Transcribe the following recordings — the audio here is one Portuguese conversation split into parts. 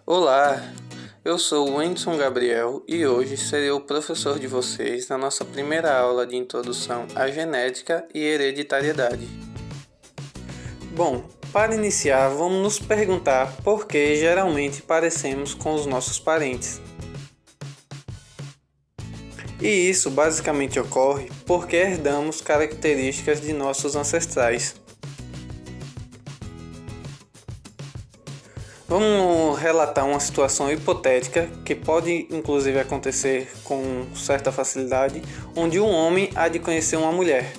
Olá, eu sou o Wendson Gabriel e hoje serei o professor de vocês na nossa primeira aula de introdução à genética e hereditariedade. Bom, para iniciar, vamos nos perguntar por que geralmente parecemos com os nossos parentes. E isso basicamente ocorre porque herdamos características de nossos ancestrais. Vamos relatar uma situação hipotética que pode inclusive acontecer com certa facilidade, onde um homem há de conhecer uma mulher.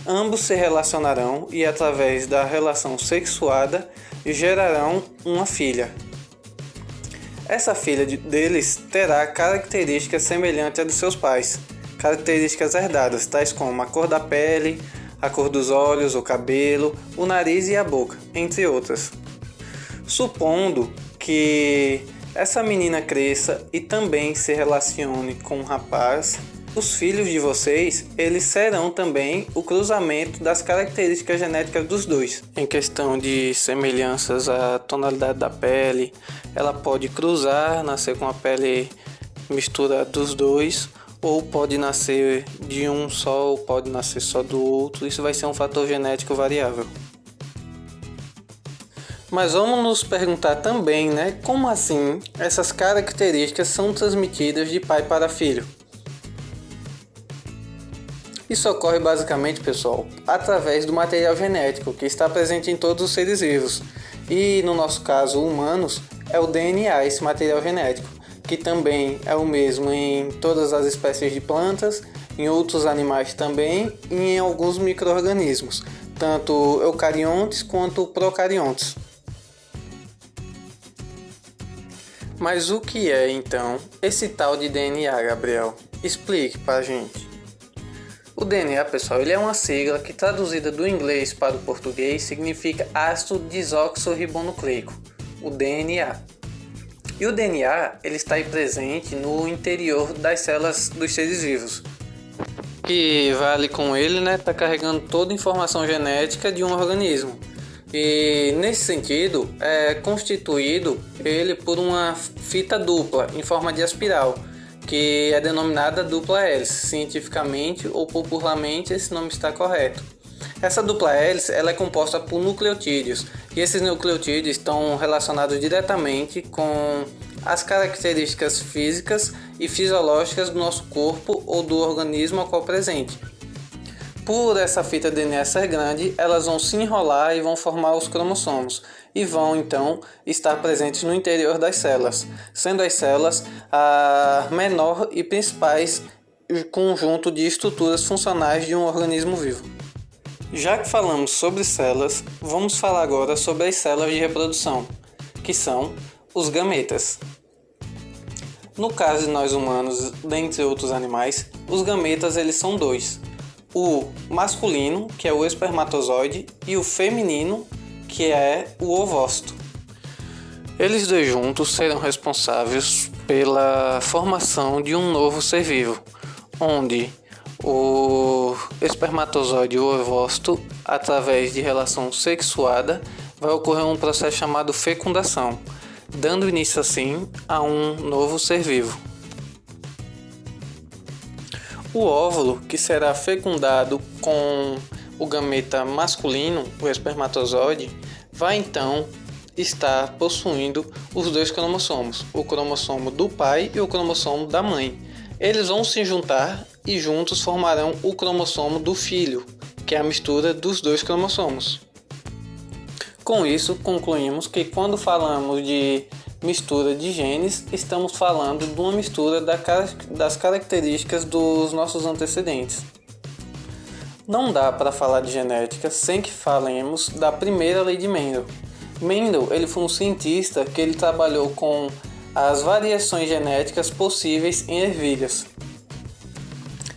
Ambos se relacionarão e através da relação sexuada gerarão uma filha. Essa filha deles terá características semelhantes à de seus pais, características herdadas, tais como a cor da pele, a cor dos olhos, o cabelo, o nariz e a boca, entre outras. Supondo que essa menina cresça e também se relacione com um rapaz, os filhos de vocês, eles serão também o cruzamento das características genéticas dos dois. Em questão de semelhanças à tonalidade da pele, ela pode cruzar, nascer com a pele mistura dos dois, ou pode nascer de um só, ou pode nascer só do outro. Isso vai ser um fator genético variável. Mas vamos nos perguntar também, como assim essas características são transmitidas de pai para filho? Isso ocorre basicamente, pessoal, através do material genético que está presente em todos os seres vivos. E no nosso caso, humanos, é o DNA, esse material genético, que também é o mesmo em todas as espécies de plantas, em outros animais também e em alguns micro-organismos, tanto eucariontes quanto procariontes. Mas o que é, então, esse tal de DNA, Gabriel? Explique pra gente. O DNA, pessoal, ele é uma sigla que, traduzida do inglês para o português, significa ácido desoxirribonucleico, o DNA. E o DNA, ele está aí presente no interior das células dos seres vivos. Que vale com ele, tá carregando toda a informação genética de um organismo. E nesse sentido, é constituído ele por uma fita dupla em forma de espiral, que é denominada dupla hélice. Cientificamente ou popularmente esse nome está correto. Essa dupla hélice ela é composta por nucleotídeos, e esses nucleotídeos estão relacionados diretamente com as características físicas e fisiológicas do nosso corpo ou do organismo ao qual presente. Por essa fita DNA ser grande, elas vão se enrolar e vão formar os cromossomos e vão então estar presentes no interior das células, sendo as células a menor e principais conjunto de estruturas funcionais de um organismo vivo. Já que falamos sobre células, vamos falar agora sobre as células de reprodução, que são os gametas. No caso de nós humanos, dentre outros animais, os gametas eles são dois. O masculino, que é o espermatozoide, e o feminino, que é o ovócito. Eles dois juntos serão responsáveis pela formação de um novo ser vivo, onde o espermatozoide e o ovócito, através de relação sexuada, vai ocorrer um processo chamado fecundação, dando início assim a um novo ser vivo. O óvulo, que será fecundado com o gameta masculino, o espermatozoide, vai então estar possuindo os dois cromossomos, o cromossomo do pai e o cromossomo da mãe. Eles vão se juntar e juntos formarão o cromossomo do filho, que é a mistura dos dois cromossomos. Com isso, concluímos que quando falamos de mistura de genes, estamos falando de uma mistura das características dos nossos antecedentes. Não dá para falar de genética sem que falemos da primeira lei de Mendel. Mendel ele foi um cientista que ele trabalhou com as variações genéticas possíveis em ervilhas.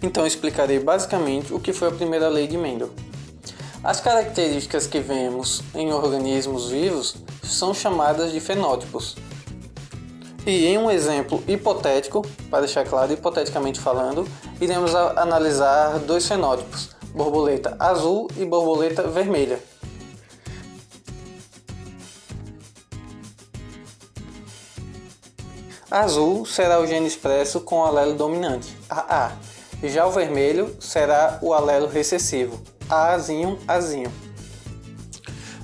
Então explicarei basicamente o que foi a primeira lei de Mendel. As características que vemos em organismos vivos são chamadas de fenótipos. E em um exemplo hipotético, para deixar claro, hipoteticamente falando, iremos analisar dois fenótipos, borboleta azul e borboleta vermelha. Azul será o gene expresso com o alelo dominante, AA. Já o vermelho será o alelo recessivo, Azinho, Azinho.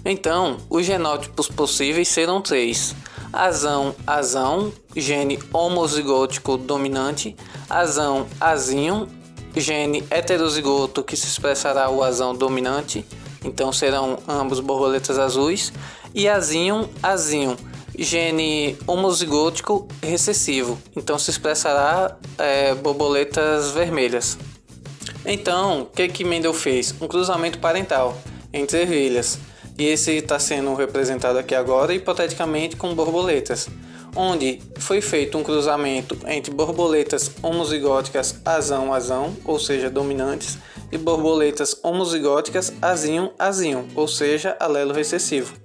Então, os genótipos possíveis serão 3. Azão, Azão, gene homozigótico dominante. Azão, Azinho, gene heterozigoto que se expressará o azão dominante. Então serão ambos borboletas azuis. E Azinho, Azinho, gene homozigótico recessivo. Então se expressará borboletas vermelhas. Então, o que Mendel fez? Um cruzamento parental entre ervilhas. E esse está sendo representado aqui agora, hipoteticamente, com borboletas, onde foi feito um cruzamento entre borboletas homozigóticas azão-azão, ou seja, dominantes, e borboletas homozigóticas azinho-azinho, ou seja, alelo recessivo.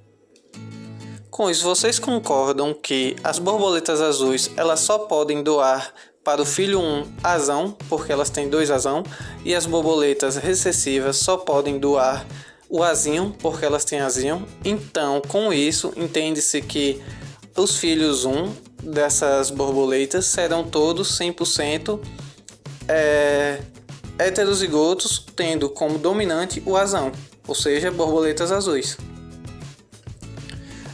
Com isso, vocês concordam que as borboletas azuis elas só podem doar para o filho 1 azão, porque elas têm 2 azão, e as borboletas recessivas só podem doar o azinho, porque elas têm azinho. Então, com isso, entende-se que os filhos 1 dessas borboletas serão todos 100% heterozigotos, tendo como dominante o azão, ou seja, borboletas azuis.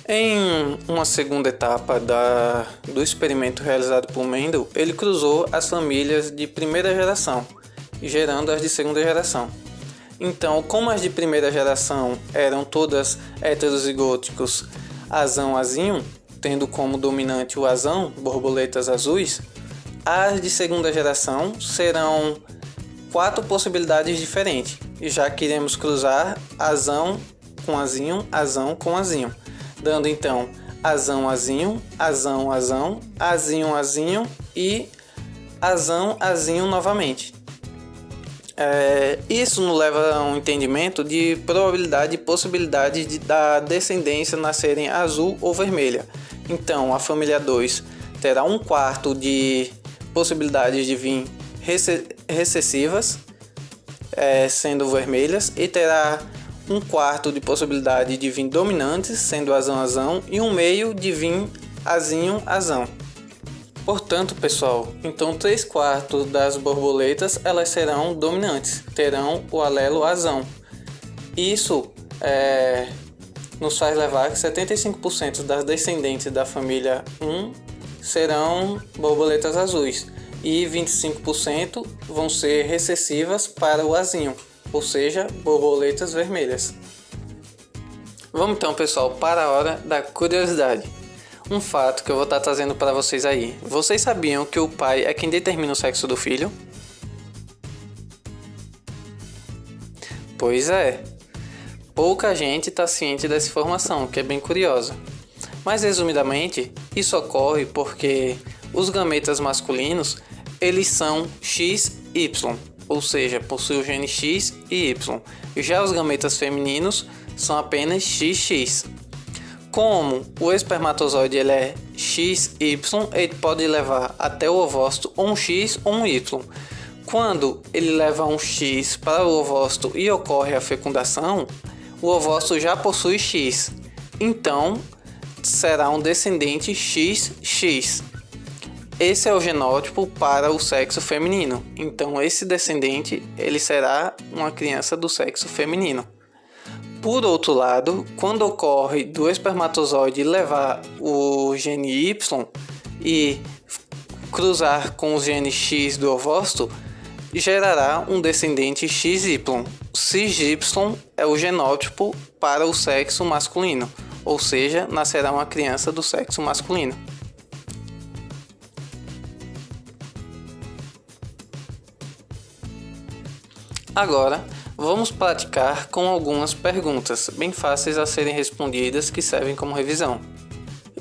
Em uma segunda etapa do experimento realizado por Mendel, ele cruzou as famílias de primeira geração, gerando as de segunda geração. Então, como as de primeira geração eram todas heterozigóticos azão-azinho, tendo como dominante o azão, borboletas azuis, as de segunda geração serão 4 possibilidades diferentes, já que iremos cruzar azão com azinho, azão com azinho, dando então azão-azinho, azão-azão, azinho-azinho e azão-azinho novamente. Isso nos leva a um entendimento de probabilidade e possibilidade da descendência nascerem azul ou vermelha. Então, a família 2 terá 1/4 de possibilidades de vir recessivas, sendo vermelhas, e terá 1/4 de possibilidade de vir dominantes, sendo azão-azão, e 1/2 de vir azinho-azão. Portanto, pessoal, então 3/4 das borboletas elas serão dominantes, terão o alelo azão. Isso nos faz levar que 75% das descendentes da família 1 serão borboletas azuis e 25% vão ser recessivas para o azinho, ou seja, borboletas vermelhas. Vamos então, pessoal, para a hora da curiosidade. Um fato que eu vou estar trazendo para vocês aí. Vocês sabiam que o pai é quem determina o sexo do filho? Pois é. Pouca gente está ciente dessa informação, que é bem curiosa. Mas resumidamente, isso ocorre porque os gametas masculinos, eles são XY, ou seja, possuem o gene X e Y. Já os gametas femininos são apenas XX. Como o espermatozoide ele é XY, ele pode levar até o ovócito ou um X ou um Y. Quando ele leva um X para o ovócito e ocorre a fecundação, o ovócito já possui X. Então, será um descendente XX. Esse é o genótipo para o sexo feminino. Então, esse descendente ele será uma criança do sexo feminino. Por outro lado, quando ocorre do espermatozoide levar o gene Y e cruzar com o gene X do ovócito, gerará um descendente XY. XY é o genótipo para o sexo masculino, ou seja, nascerá uma criança do sexo masculino. Agora, vamos praticar com algumas perguntas bem fáceis a serem respondidas que servem como revisão.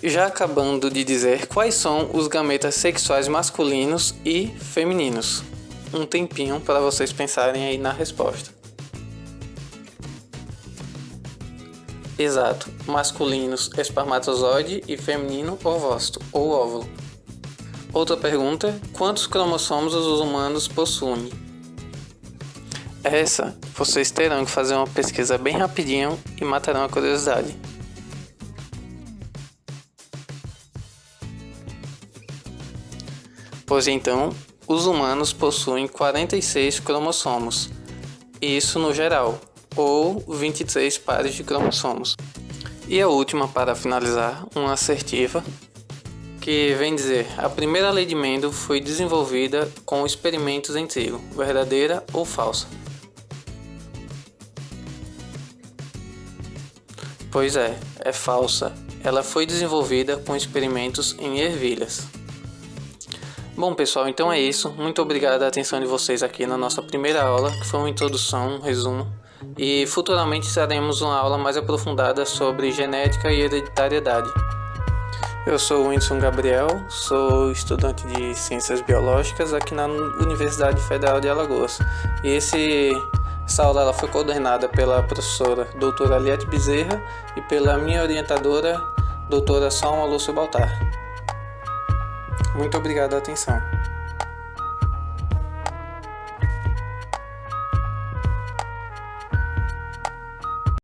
Já acabando de dizer quais são os gametas sexuais masculinos e femininos. Um tempinho para vocês pensarem aí na resposta. Exato, masculinos espermatozoide e feminino ovócito ou óvulo. Outra pergunta, quantos cromossomos os humanos possuem? Essa, vocês terão que fazer uma pesquisa bem rapidinho e matarão a curiosidade. Pois então, os humanos possuem 46 cromossomos, isso no geral, ou 23 pares de cromossomos. E a última, para finalizar, uma assertiva, que vem dizer: a primeira lei de Mendel foi desenvolvida com experimentos em trigo, verdadeira ou falsa? Pois é falsa. Ela foi desenvolvida com experimentos em ervilhas. Bom, pessoal, então é isso. Muito obrigado a atenção de vocês aqui na nossa primeira aula, que foi uma introdução, um resumo. E futuramente teremos uma aula mais aprofundada sobre genética e hereditariedade. Eu sou o Whindersson Gabriel, sou estudante de Ciências Biológicas aqui na Universidade Federal de Alagoas. E essa aula ela foi coordenada pela professora doutora Aliette Bezerra e pela minha orientadora, doutora Salma Lúcia Baltar. Muito obrigado pela atenção.